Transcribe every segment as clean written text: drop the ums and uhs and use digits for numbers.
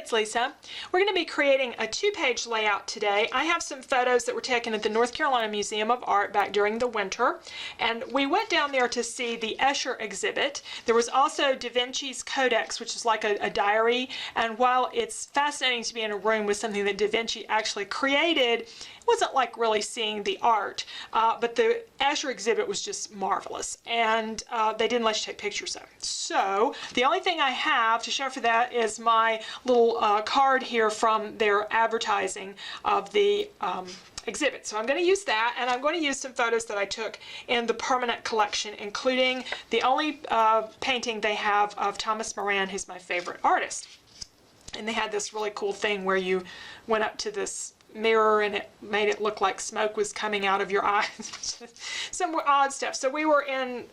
it's Lisa. We're going to be creating a two-page layout today. I have some photos that were taken at the North Carolina Museum of Art back during the winter, and we went down there to see the Escher exhibit. There was also Da Vinci's Codex, which is like a diary, and while it's fascinating to be in a room with something that Da Vinci actually created, it wasn't like really seeing the art, but the Escher exhibit was just marvelous, and they didn't let you take pictures of it. So the only thing I have to show for that is my little card here from their advertising of the exhibit. So I'm going to use that, and I'm going to use some photos that I took in the permanent collection, including the only painting they have of Thomas Moran, who's my favorite artist. And they had this really cool thing where you went up to this mirror and it made it look like smoke was coming out of your eyes. Some odd stuff. So we were in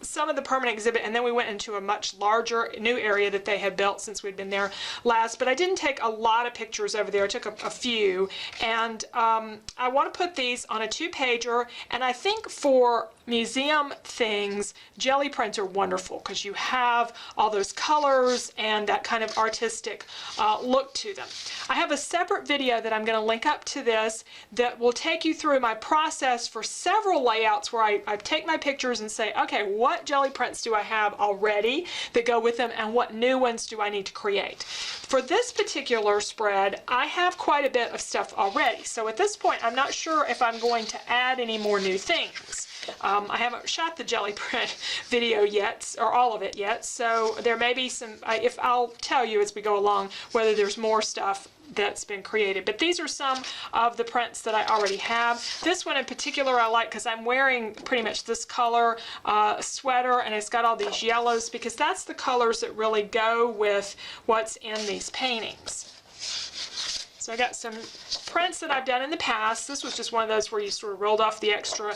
some of the permanent exhibit, and then we went into a much larger new area that they had built since we'd been there last, but I didn't take a lot of pictures over there. I took a few, and I want to put these on a two-pager, and I think for museum things, jelly prints are wonderful because you have all those colors and that kind of artistic look to them. I have a separate video that I'm going to link up to this that will take you through my process for several layouts where I take my pictures and say, okay, what jelly prints do I have already that go with them, and what new ones do I need to create? For this particular spread, I have quite a bit of stuff already. So at this point, I'm not sure if I'm going to add any more new things. I haven't shot the jelly print video yet, or all of it yet, so there may be some, I'll tell you as we go along whether there's more stuff that's been created. But these are some of the prints that I already have. This one in particular I like because I'm wearing pretty much this color sweater, and it's got all these yellows because that's the colors that really go with what's in these paintings. So I got some prints that I've done in the past. This was just one of those where you sort of rolled off the extra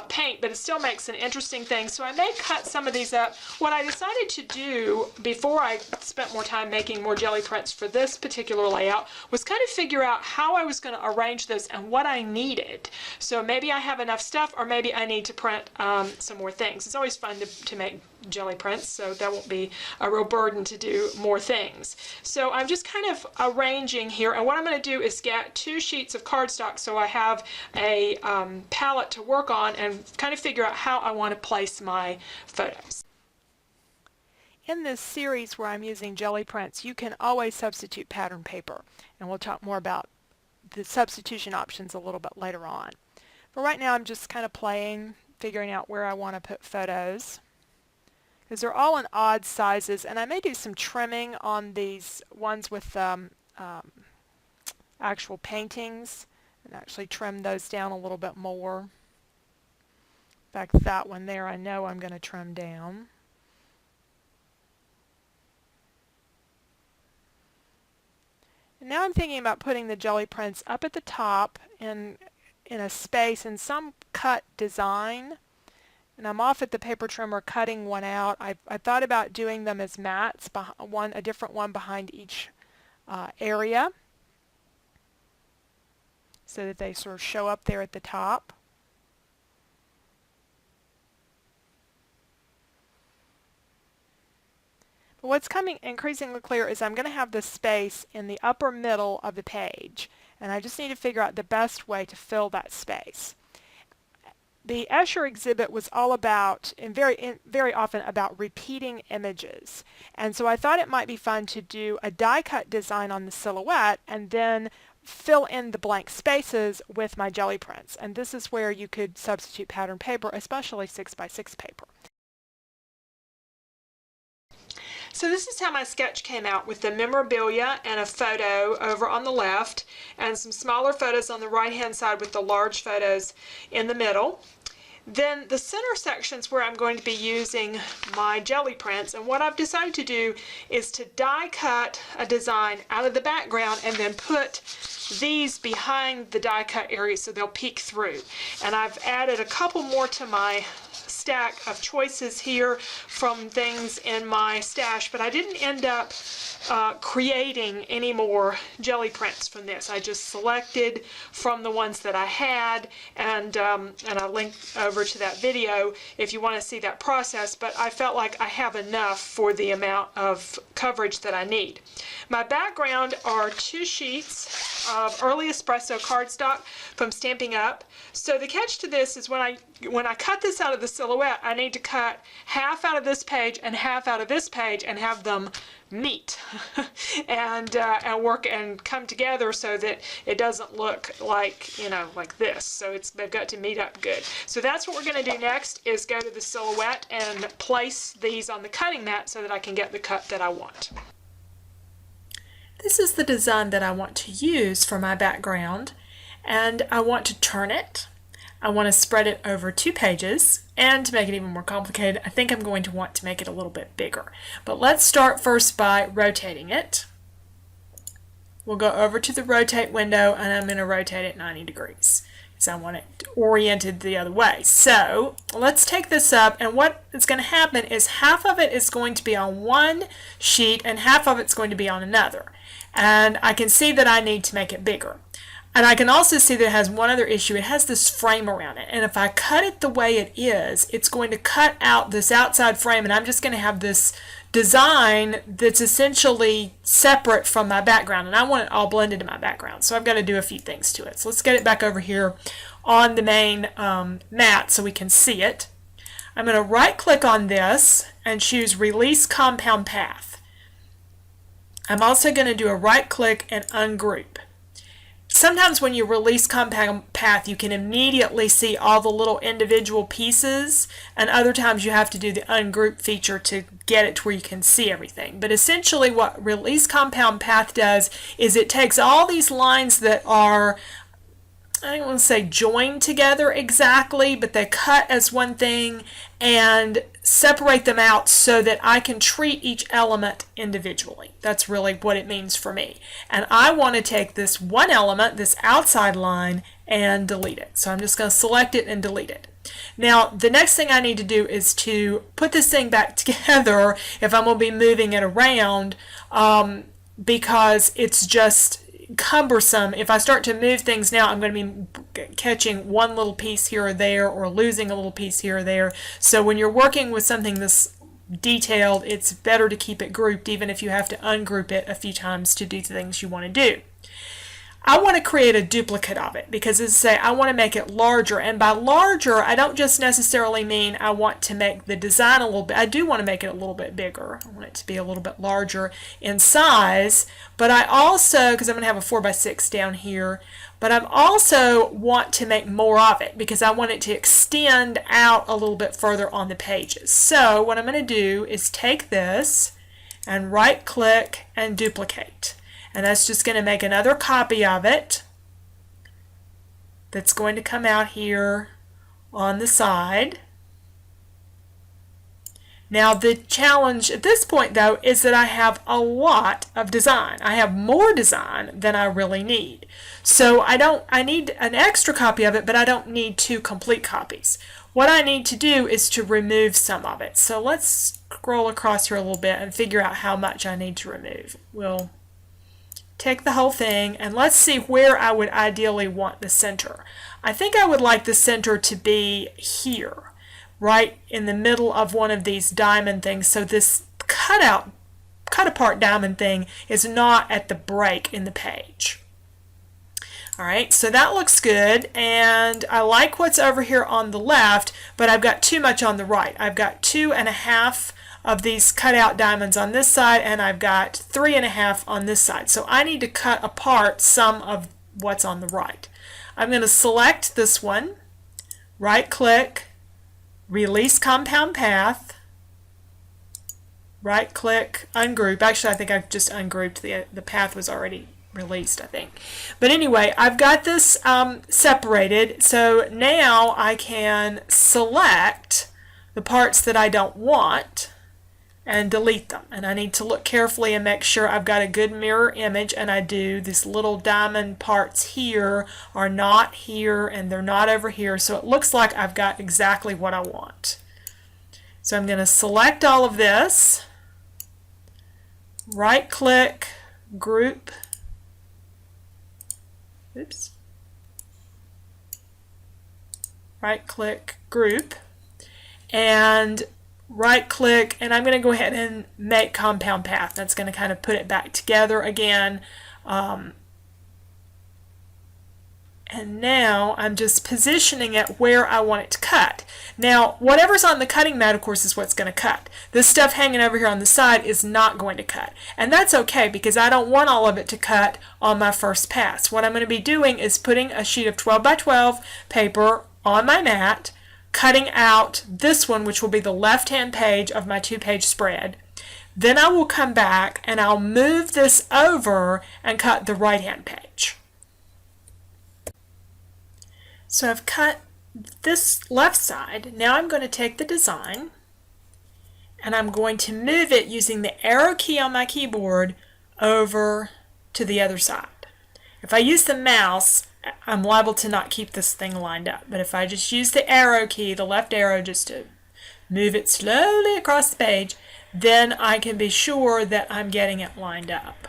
paint, but it still makes an interesting thing. So I may cut some of these up. What I decided to do before I spent more time making more jelly prints for this particular layout was kind of figure out how I was going to arrange this and what I needed. So maybe I have enough stuff, or maybe I need to print some more things. It's always fun to make jelly prints, so that won't be a real burden to do more things. So I'm just kind of arranging here, and what I'm going to do is get 2 sheets of cardstock so I have a palette to work on and kind of figure out how I want to place my photos. In this series where I'm using jelly prints, you can always substitute pattern paper, and we'll talk more about the substitution options a little bit later on. But right now I'm just kind of playing, figuring out where I want to put photos, because they're all in odd sizes, and I may do some trimming on these ones with actual paintings and actually trim those down a little bit more. In fact, that one there I know I'm going to trim down. And now I'm thinking about putting the jelly prints up at the top in a space in some cut design. And I'm off at the paper trimmer cutting one out. I thought about doing them as mats, a different one behind each area, so that they sort of show up there at the top. But what's coming increasingly clear is I'm going to have this space in the upper middle of the page, and I just need to figure out the best way to fill that space. The Escher exhibit was all about, and very often about, repeating images. And so I thought it might be fun to do a die-cut design on the silhouette and then fill in the blank spaces with my jelly prints. And this is where you could substitute pattern paper, especially 6x6 paper. So this is how my sketch came out, with the memorabilia and a photo over on the left, and some smaller photos on the right-hand side with the large photos in the middle. Then the center sections where I'm going to be using my jelly prints, and what I've decided to do is to die cut a design out of the background and then put these behind the die cut area so they'll peek through. And I've added a couple more to my stack of choices here from things in my stash, but I didn't end up creating any more jelly prints from this. I just selected from the ones that I had, and I linked over over to that video if you want to see that process, but I felt like I have enough for the amount of coverage that I need. My background are 2 sheets of early espresso cardstock from Stampin' Up. So the catch to this is when I cut this out of the silhouette, I need to cut half out of this page and half out of this page and have them meet and work and come together so that it doesn't look like, you know, like this. So they've got to meet up good. So that's what we're going to do next, is go to the silhouette and place these on the cutting mat so that I can get the cut that I want. This is the design that I want to use for my background, and I want to turn it. I want to spread it over 2 pages, and to make it even more complicated, I think I'm going to want to make it a little bit bigger. But let's start first by rotating it. We'll go over to the rotate window, and I'm going to rotate it 90 degrees because I want it oriented the other way. So let's take this up, and what is going to happen is half of it is going to be on one sheet and half of it's going to be on another. And I can see that I need to make it bigger. And I can also see that it has one other issue. It has this frame around it. And if I cut it the way it is, it's going to cut out this outside frame, and I'm just going to have this design that's essentially separate from my background. And I want it all blended in my background. So I've got to do a few things to it. So let's get it back over here on the main mat so we can see it. I'm going to right click on this and choose Release Compound Path. I'm also going to do a right click and ungroup. Sometimes when you release compound path, you can immediately see all the little individual pieces, and other times you have to do the ungroup feature to get it to where you can see everything. But essentially what release compound path does is it takes all these lines that are, I don't want to say joined together exactly, but they cut as one thing and separate them out so that I can treat each element individually. That's really what it means for me. And I want to take this one element, this outside line, and delete it. So I'm just going to select it and delete it. Now, the next thing I need to do is to put this thing back together if I'm going to be moving it around, because it's just cumbersome. If I start to move things now, I'm going to be catching one little piece here or there, or losing a little piece here or there. So when you're working with something this detailed, it's better to keep it grouped, even if you have to ungroup it a few times to do the things you want to do. I want to create a duplicate of it because, as I say, I want to make it larger. And by larger, I don't just necessarily mean I want to make the design a little bit. I do want to make it a little bit bigger. I want it to be a little bit larger in size. But I also, because I'm going to have a 4x6 down here, but I also want to make more of it because I want it to extend out a little bit further on the pages. So what I'm going to do is take this and right click and duplicate. And that's just going to make another copy of it that's going to come out here on the side. Now the challenge at this point, though, is that I have a lot of design. I have more design than I really need. So I need an extra copy of it, but I don't need 2 complete copies. What I need to do is to remove some of it. So let's scroll across here a little bit and figure out how much I need to remove. We'll take the whole thing, and let's see where I would ideally want the center. I think I would like the center to be here, right in the middle of one of these diamond things, so this cut apart diamond thing is not at the break in the page. Alright, so that looks good, and I like what's over here on the left, but I've got too much on the right. I've got 2.5 of these cut out diamonds on this side, and I've got 3.5 on this side. So I need to cut apart some of what's on the right. I'm going to select this one, right click, release compound path, right click, ungroup. Actually, I think I've just ungrouped. The path was already released, I think. But anyway, I've got this separated, so now I can select the parts that I don't want and delete them. And I need to look carefully and make sure I've got a good mirror image, and I do. These little diamond parts here are not here, and they're not over here, so it looks like I've got exactly what I want. So I'm going to select all of this, right click, group, oops, right click group, and right click, and I'm going to go ahead and make compound path. That's going to kind of put it back together again. And now I'm just positioning it where I want it to cut. Now, whatever's on the cutting mat, of course, is what's going to cut. This stuff hanging over here on the side is not going to cut. And that's okay, because I don't want all of it to cut on my first pass. What I'm going to be doing is putting a sheet of 12 by 12 paper on my mat, cutting out this one, which will be the left-hand page of my 2-page spread. Then I will come back and I'll move this over and cut the right-hand page. So I've cut this left side. Now I'm going to take the design and I'm going to move it using the arrow key on my keyboard over to the other side. If I use the mouse, I'm liable to not keep this thing lined up. But if I just use the arrow key, the left arrow, just to move it slowly across the page, then I can be sure that I'm getting it lined up.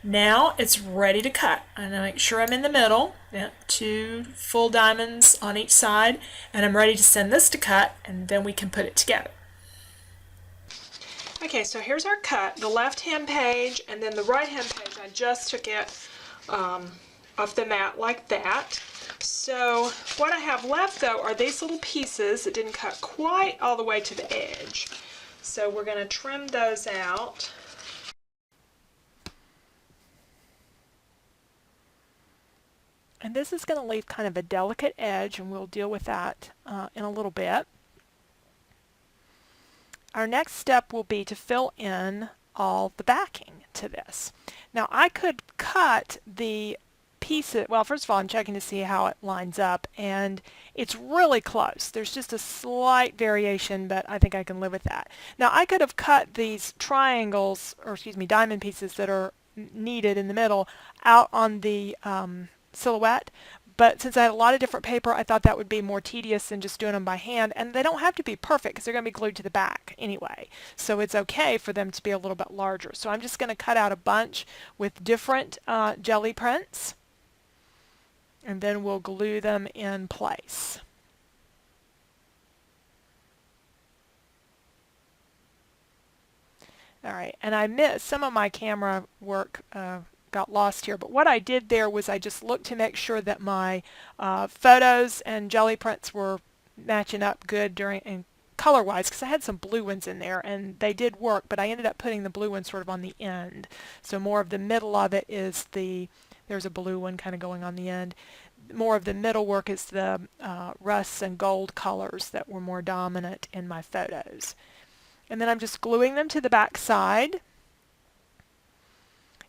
Now it's ready to cut. I'm going to make sure I'm in the middle. Yeah, 2 full diamonds on each side, and I'm ready to send this to cut, and then we can put it together. Okay, so here's our cut, the left-hand page and then the right-hand page. I just took it off the mat like that. So what I have left, though, are these little pieces that didn't cut quite all the way to the edge. So we're going to trim those out. And this is going to leave kind of a delicate edge, and we'll deal with that in a little bit. Our next step will be to fill in all the backing to this. Now I could cut the pieces, well, first of all I'm checking to see how it lines up, and it's really close. There's just a slight variation, but I think I can live with that. Now I could have cut these triangles, or excuse me, diamond pieces that are needed in the middle out on the silhouette, but since I had a lot of different paper, I thought that would be more tedious than just doing them by hand, and they don't have to be perfect because they're going to be glued to the back anyway, so it's okay for them to be a little bit larger. So I'm just going to cut out a bunch with different jelly prints, and then we'll glue them in place. Alright, and I missed some of my camera work got lost here, but what I did there was I just looked to make sure that my photos and jelly prints were matching up good during and color-wise, because I had some blue ones in there and they did work, but I ended up putting the blue one sort of on the end. So more of the middle of it is there's a blue one kind of going on the end. More of the middle work is the rusts and gold colors that were more dominant in my photos. And then I'm just gluing them to the back side.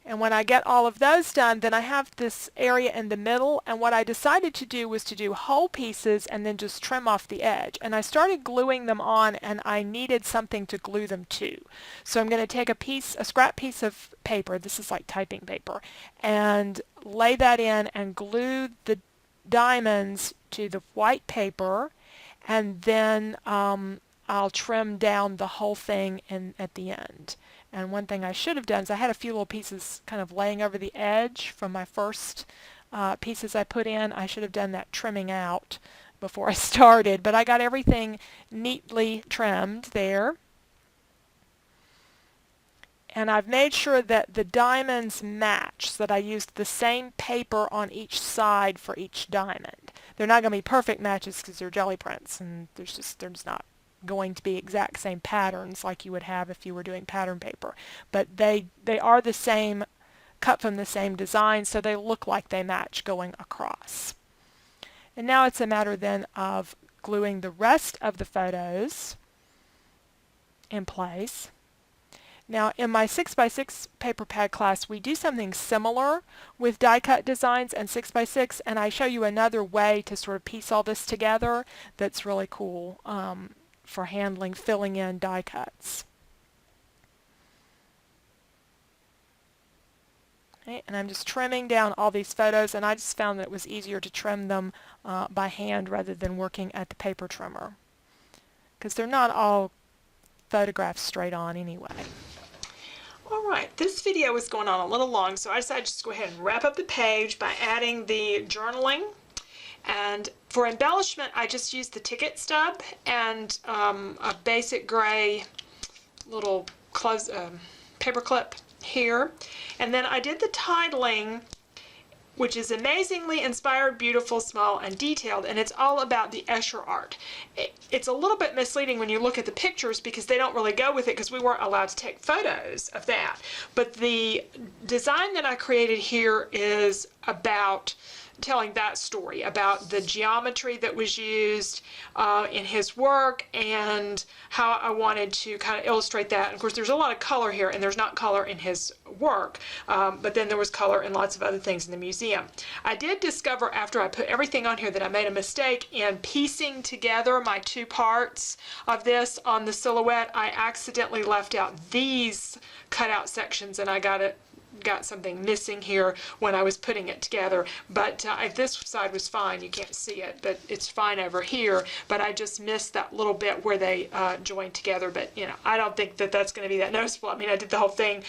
And when I get all of those done, then I have this area in the middle, and what I decided to do was to do whole pieces and then just trim off the edge. And I started gluing them on, and I needed something to glue them to. So I'm going to take a scrap piece of paper, this is like typing paper, and lay that in and glue the diamonds to the white paper, and then I'll trim down the whole thing at the end. And one thing I should have done is I had a few little pieces kind of laying over the edge from my first pieces I put in. I should have done that trimming out before I started, but I got everything neatly trimmed there. And I've made sure that the diamonds match, so that I used the same paper on each side for each diamond. They're not going to be perfect matches because they're jelly prints, and there's not going to be exact same patterns like you would have if you were doing pattern paper, but they are the same, cut from the same design, so they look like they match going across. And now it's a matter then of gluing the rest of the photos in place. Now in my 6x6 paper pad class, we do something similar with die cut designs and 6x6, and I show you another way to sort of piece all this together that's really cool for handling, filling in die cuts. Okay, and I'm just trimming down all these photos, and I just found that it was easier to trim them by hand rather than working at the paper trimmer, because they're not all photographed straight on anyway. All Alright, this video is going on a little long, so I decided just to go ahead and wrap up the page by adding the journaling. And for embellishment, I just used the ticket stub and a basic gray little paper clip here. And then I did the titling, which is amazingly inspired, beautiful, small, and detailed, and it's all about the Escher art. It's a little bit misleading when you look at the pictures because they don't really go with it because we weren't allowed to take photos of that. But the design that I created here is about telling that story, about the geometry that was used in his work and how I wanted to kind of illustrate that. And of course, there's a lot of color here, and there's not color in his work, but then there was color in lots of other things in the museum. I did discover after I put everything on here that I made a mistake in piecing together my two parts of this on the silhouette. I accidentally left out these cutout sections, and I got something missing here when I was putting it together, but this side was fine. You can't see it, but it's fine over here, but I just missed that little bit where they joined together. But you know, I don't think that that's going to be that noticeable. I mean, I did the whole thing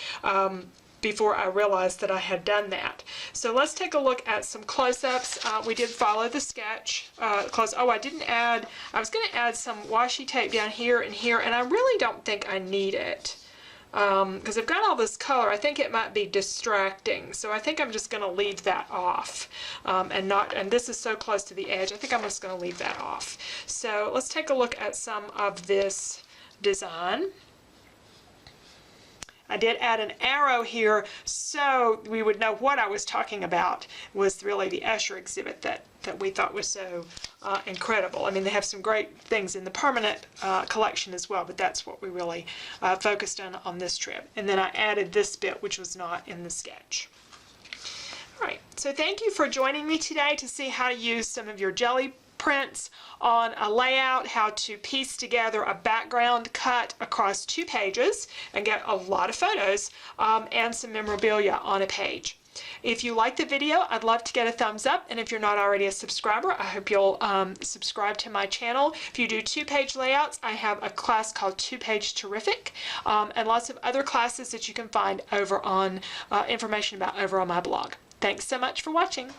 before I realized that I had done that. So let's take a look at some close-ups. We did follow the sketch close. Oh, I didn't add, I was going to add some washi tape down here and here, and I really don't think I need it. Because I've got all this color, I think it might be distracting, so I think I'm just going to leave that off, and this is so close to the edge, I think I'm just going to leave that off. So let's take a look at some of this design. I did add an arrow here so we would know what I was talking about was really the Escher exhibit that we thought was so incredible. I mean, they have some great things in the permanent collection as well, but that's what we really focused on this trip. And then I added this bit, which was not in the sketch. All right, so thank you for joining me today to see how to use some of your Gelli prints on a layout, how to piece together a background cut across 2 pages and get a lot of photos and some memorabilia on a page. If you like the video, I'd love to get a thumbs up, and if you're not already a subscriber, I hope you'll subscribe to my channel. If you do 2-page layouts, I have a class called 2-Page Terrific, and lots of other classes that you can find over on information about over on my blog. Thanks so much for watching.